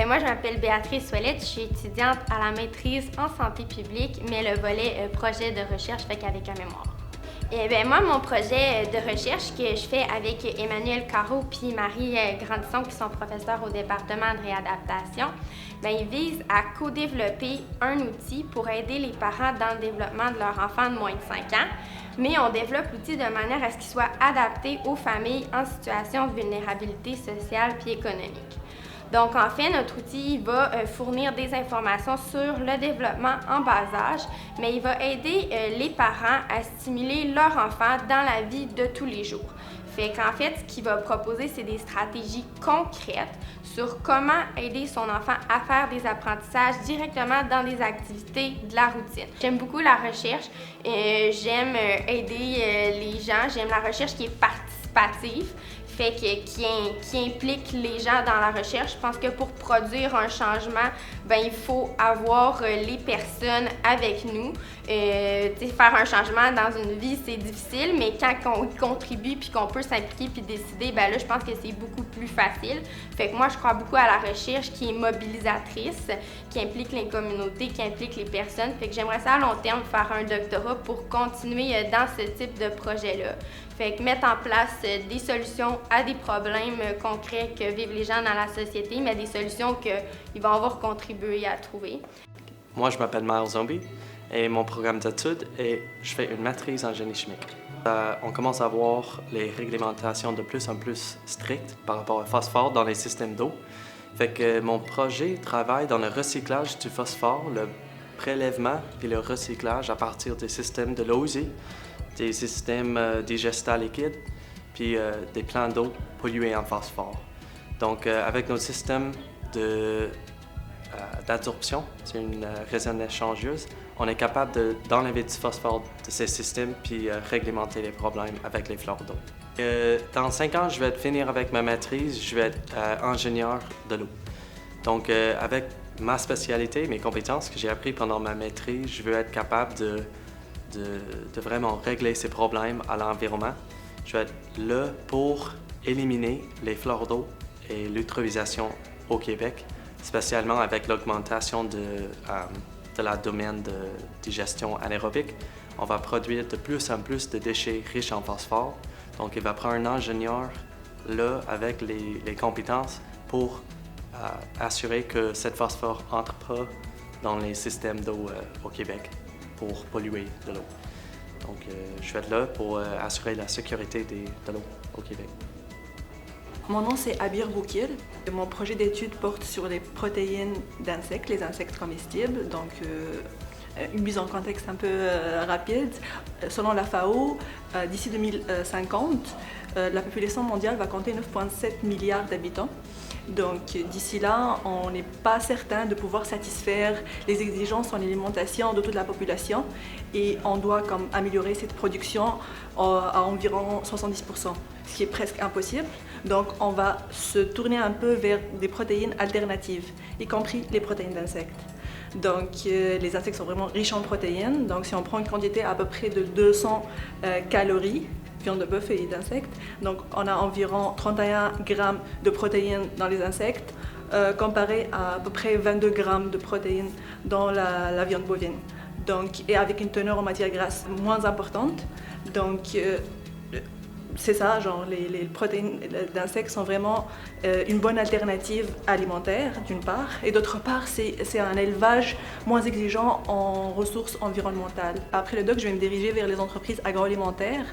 Moi, je m'appelle Béatrice Ouellette, je suis étudiante à la maîtrise en santé publique, mais le volet projet de recherche fait qu'avec un mémoire. Moi, mon projet de recherche que je fais avec Emmanuel Carreau puis Marie Grandisson, qui sont professeurs au département de réadaptation, il vise à co-développer un outil pour aider les parents dans le développement de leur enfant de moins de 5 ans, mais on développe l'outil de manière à ce qu'il soit adapté aux familles en situation de vulnérabilité sociale puis économique. Donc, en fait, notre outil va fournir des informations sur le développement en bas âge, mais il va aider les parents à stimuler leur enfant dans la vie de tous les jours. Fait qu'en fait, ce qu'il va proposer, c'est des stratégies concrètes sur comment aider son enfant à faire des apprentissages directement dans des activités de la routine. J'aime beaucoup la recherche, j'aime aider les gens, j'aime la recherche qui est participative. Qui implique les gens dans la recherche. Je pense que pour produire un changement, il faut avoir les personnes avec nous. Faire un changement dans une vie, c'est difficile, mais quand on contribue puis qu'on peut s'impliquer puis décider, là, je pense que c'est beaucoup plus facile. Fait que moi, je crois beaucoup à la recherche qui est mobilisatrice, qui implique les communautés, qui implique les personnes. Fait que j'aimerais ça à long terme faire un doctorat pour continuer dans ce type de projet-là. Fait que mettre en place des solutions à des problèmes concrets que vivent les gens dans la société, mais des solutions qu'ils vont avoir contribué à trouver. Moi, je m'appelle Miles Zombie et mon programme d'études est je fais une maîtrise en génie chimique. On commence à voir les réglementations de plus en plus strictes par rapport au phosphore dans les systèmes d'eau. Fait que mon projet travaille dans le recyclage du phosphore, le prélèvement et le recyclage à partir des systèmes de l'eau usée, des systèmes digestats liquides, puis des plans d'eau pollués en phosphore. Donc, avec nos systèmes d'adsorption, c'est une résine échangeuse, on est capable d'enlever du phosphore de ces systèmes puis réglementer les problèmes avec les fleurs d'eau. Dans 5 ans, je vais finir avec ma maîtrise, je vais être ingénieur de l'eau. Donc, avec ma spécialité, mes compétences que j'ai apprises pendant ma maîtrise, je veux être capable de vraiment régler ces problèmes à l'environnement. Je vais être là pour éliminer les fleurs d'eau et l'eutrophisation au Québec, spécialement avec l'augmentation de la domaine de digestion anaérobique. On va produire de plus en plus de déchets riches en phosphore. Donc, il va prendre un ingénieur là avec les compétences pour assurer que cette phosphore n'entre pas dans les systèmes d'eau au Québec pour polluer de l'eau. Donc, je vais être là pour assurer la sécurité de l'eau au Québec. Mon nom, c'est Abir Boukil. Mon projet d'étude porte sur les protéines d'insectes, les insectes comestibles. Donc, une mise en contexte un peu rapide. Selon la FAO, d'ici 2050, la population mondiale va compter 9,7 milliards d'habitants. Donc d'ici là, on n'est pas certain de pouvoir satisfaire les exigences en alimentation de toute la population et on doit améliorer cette production à environ 70%, ce qui est presque impossible. Donc on va se tourner un peu vers des protéines alternatives, y compris les protéines d'insectes. Donc les insectes sont vraiment riches en protéines, donc si on prend une quantité à peu près de 200 calories, viande de bœuf et d'insectes. Donc on a environ 31 grammes de protéines dans les insectes, comparé à peu près 22 grammes de protéines dans la viande bovine. Donc, et avec une teneur en matière grasse moins importante. Donc c'est ça, genre les protéines d'insectes sont vraiment une bonne alternative alimentaire d'une part, et d'autre part c'est un élevage moins exigeant en ressources environnementales. Après le doc, je vais me diriger vers les entreprises agroalimentaires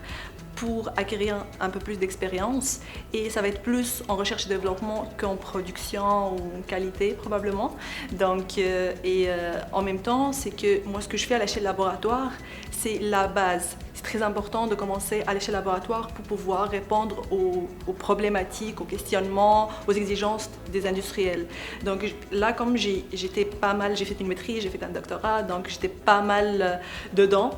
pour acquérir un peu plus d'expérience, et ça va être plus en recherche et développement qu'en production ou en qualité probablement. Donc, en même temps, c'est que moi ce que je fais à l'échelle laboratoire, c'est la base. C'est très important de commencer à l'échelle laboratoire pour pouvoir répondre aux problématiques, aux questionnements, aux exigences des industriels. Donc là, comme j'ai fait une maîtrise, j'ai fait un doctorat, donc j'étais pas mal dedans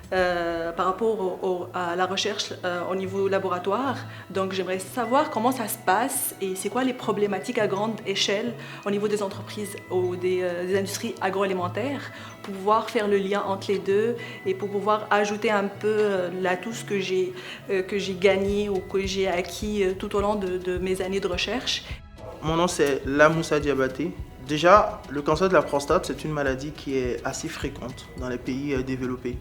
par rapport à la recherche au niveau laboratoire. Donc j'aimerais savoir comment ça se passe et c'est quoi les problématiques à grande échelle au niveau des entreprises ou des industries agroalimentaires, pour pouvoir faire le lien entre les deux et pour pouvoir ajouter un peu tout ce que j'ai gagné ou que j'ai acquis tout au long de mes années de recherche. mon nom c'est Lamoussa Diabaté. Déjà, le cancer de la prostate, c'est une maladie qui est assez fréquente dans les pays développés,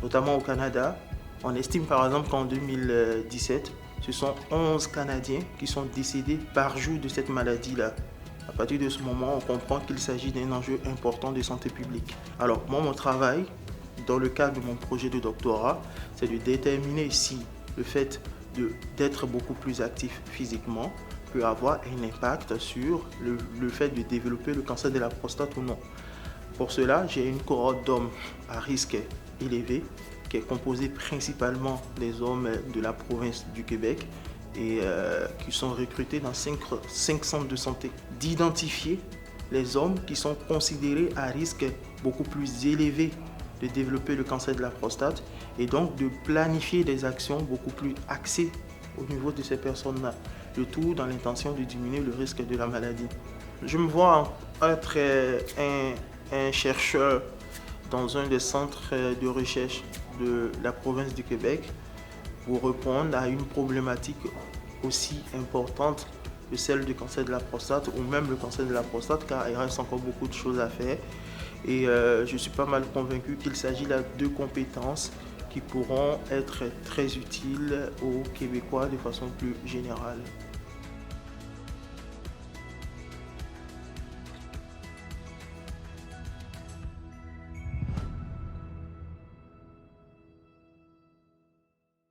notamment au Canada. On estime par exemple qu'en 2017, ce sont 11 Canadiens qui sont décédés par jour de cette maladie-là. À partir de ce moment, on comprend qu'il s'agit d'un enjeu important de santé publique. Alors, moi, mon travail, dans le cadre de mon projet de doctorat, c'est de déterminer si le fait d'être beaucoup plus actif physiquement peut avoir un impact sur le fait de développer le cancer de la prostate ou non. Pour cela, j'ai une cohorte d'hommes à risque élevé qui est composée principalement des hommes de la province du Québec et qui sont recrutés dans 5 centres de santé. D'identifier les hommes qui sont considérés à risque beaucoup plus élevé de développer le cancer de la prostate et donc de planifier des actions beaucoup plus axées au niveau de ces personnes-là. Le tout dans l'intention de diminuer le risque de la maladie. Je me vois être un chercheur dans un des centres de recherche de la province du Québec pour répondre à une problématique aussi importante que celle du cancer de la prostate ou même le cancer de la prostate, car il reste encore beaucoup de choses à faire. Et je suis pas mal convaincu qu'il s'agit là de compétences qui pourront être très utiles aux Québécois de façon plus générale.